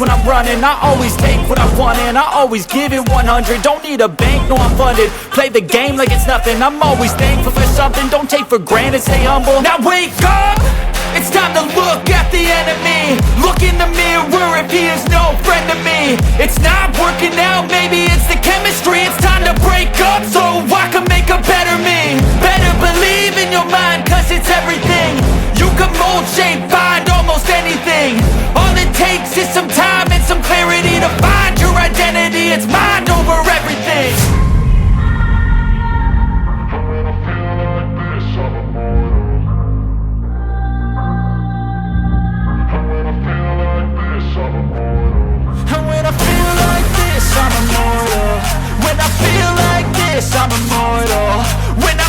when I'm running. I always take what I want and I always give it 100. Don't need a bank, no I'm funded. Play the game like it's nothing. I'm always thankful for something. Don't take for granted, stay humble. Now wake up, it's time to look at the enemy. Look in the mirror if he is no friend to me. It's not working out, maybe it's the chemistry. It's time to break up so I can make a better me. Better believe in your mind, cause it's everything. You can mold, shape, find almost anything. All it takes is some time and some clarity to find your identity. It's mind over everything. And when I feel like this, I'm immortal. When I feel like this, I'm immortal. When